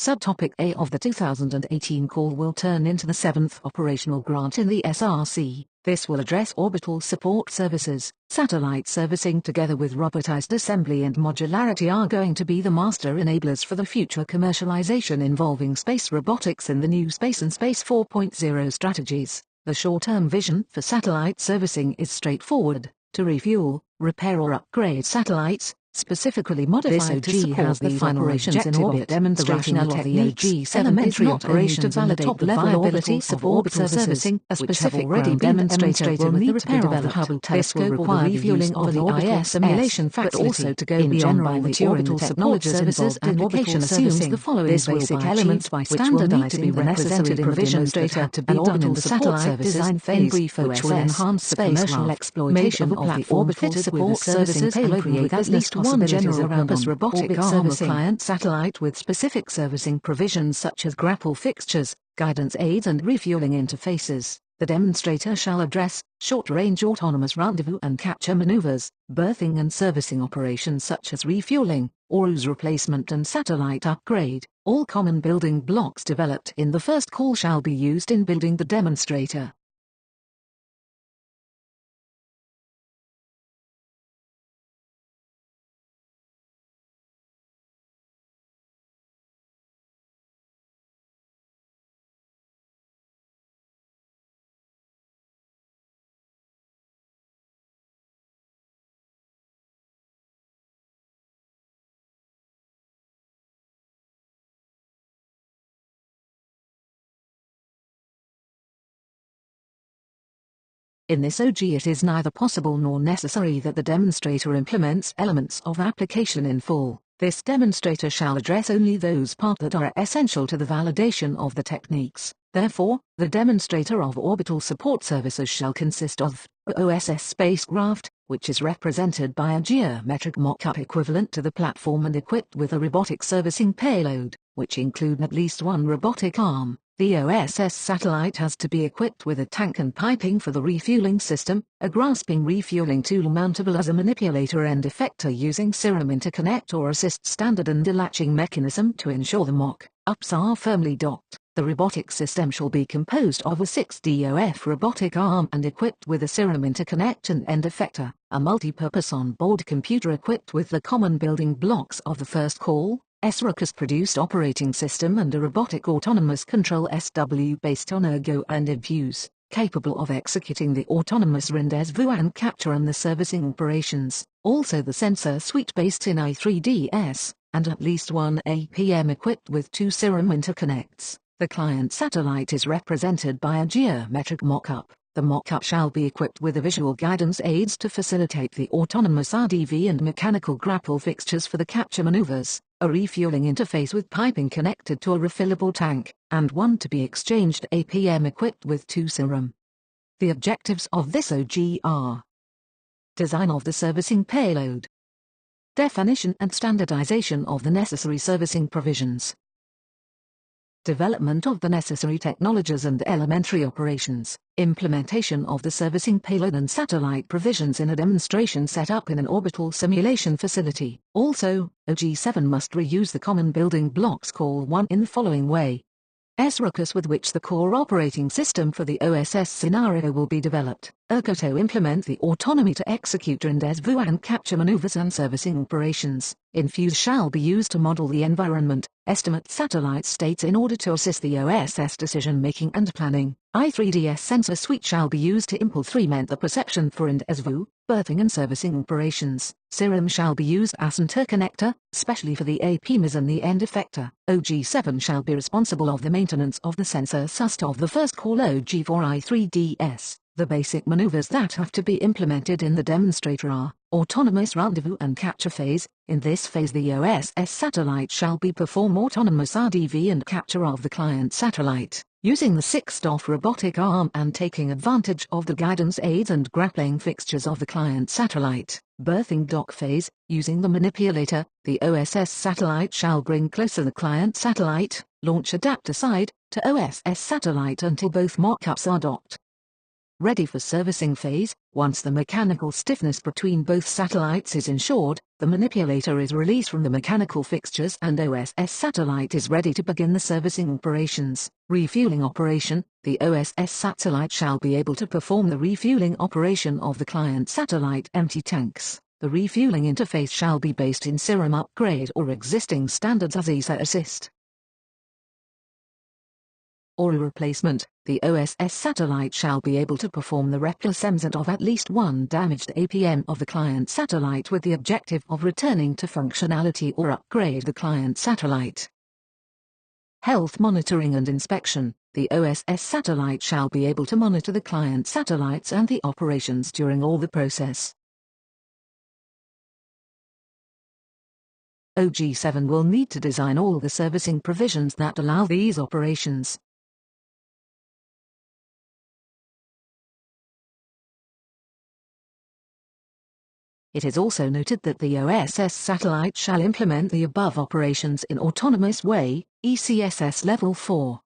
Subtopic A of the 2018 call will turn into the 7th operational grant in the SRC. This will address orbital support services. Satellite servicing together with robotized assembly and modularity are going to be the master enablers for the future commercialization involving space robotics in the new Space and Space 4.0 strategies. The short-term vision for satellite servicing is straightforward: to refuel, repair or upgrade satellites, specifically modified to support the final operations in orbit. Demonstrating the techniques, elementary operations and the top-level viability of orbital servicing, which have already been demonstrated, will need to be developed. This will require refueling of the IS simulation facility, but also to go beyond by the orbital support services and application assumes the following basic elements by standardizing the necessary provisions that had to be done in the satellite design phase, which will enhance the commercial exploitation of the orbital support services and create at least one general-purpose robotic arm of client satellite with specific servicing provisions such as grapple fixtures, guidance aids and refueling interfaces. The demonstrator shall address short-range autonomous rendezvous and capture maneuvers, berthing and servicing operations such as refueling, ORU's replacement and satellite upgrade. All common building blocks developed in the first call shall be used in building the demonstrator. In this OG it is neither possible nor necessary that the demonstrator implements elements of application in full. This demonstrator shall address only those parts that are essential to the validation of the techniques. Therefore, the demonstrator of orbital support services shall consist of OSS spacecraft, which is represented by a geometric mock-up equivalent to the platform and equipped with a robotic servicing payload, which include at least one robotic arm. The OSS satellite has to be equipped with a tank and piping for the refueling system, a grasping refueling tool mountable as a manipulator and effector using serum interconnect or assist standard and delatching mechanism to ensure the mock-ups are firmly docked. The robotic system shall be composed of a 6DOF robotic arm and equipped with a serum interconnect and end effector, a multi-purpose on-board computer equipped with the common building blocks of the first call, SROCUS-produced operating system and a robotic autonomous control SW based on Ergo and Infuse, capable of executing the autonomous rendezvous and capture and the servicing operations. Also the sensor suite based in i3DS, and at least one APM equipped with 2 serum interconnects. The client satellite is represented by a geometric mock-up. The mock-up shall be equipped with a visual guidance aids to facilitate the autonomous RDV and mechanical grapple fixtures for the capture maneuvers, a refueling interface with piping connected to a refillable tank, and one to be exchanged APM equipped with 2 serum. The objectives of this OG are: design of the servicing payload, definition and standardization of the necessary servicing provisions, development of the necessary technologies and elementary operations, implementation of the servicing payload and satellite provisions in a demonstration set up in an orbital simulation facility. Also, OG7 must reuse the common building blocks Call 1 in the following way. SROCUS, with which the core operating system for the OSS scenario will be developed. Ergo to implement the autonomy to execute rendezvous and capture maneuvers and servicing operations. Infuse shall be used to model the environment, estimate satellite states in order to assist the OSS decision-making and planning. i3DS sensor suite shall be used to implement the perception for rendezvous, berthing and servicing operations. Serum shall be used as interconnector, especially for the APMs and the end effector. OG7 shall be responsible of the maintenance of the sensor SUST of the first call OG4 i3DS. The basic maneuvers that have to be implemented in the demonstrator are autonomous rendezvous and capture phase. In this phase the OSS satellite shall be perform autonomous RDV and capture of the client satellite, using the 6DOF robotic arm and taking advantage of the guidance aids and grappling fixtures of the client satellite. Berthing dock phase, using the manipulator, the OSS satellite shall bring closer the client satellite, launch adapter side, to OSS satellite until both mock-ups are docked. Ready for servicing phase. Once the mechanical stiffness between both satellites is ensured, The manipulator is released from the mechanical fixtures and OSS satellite is ready to begin the servicing operations. Refueling operation. The OSS satellite shall be able to perform the refueling operation of the client satellite empty tanks. The refueling interface shall be based in Serum upgrade or existing standards as ESA assist or a replacement. The OSS satellite shall be able to perform the replacement of at least one damaged APM of the client satellite with the objective of returning to functionality or upgrade the client satellite. Health monitoring and inspection. The OSS satellite shall be able to monitor the client satellites and the operations during all the process. OG7 will need to design all the servicing provisions that allow these operations. It is also noted that the OSS satellite shall implement the above operations in autonomous way, ECSS Level 4.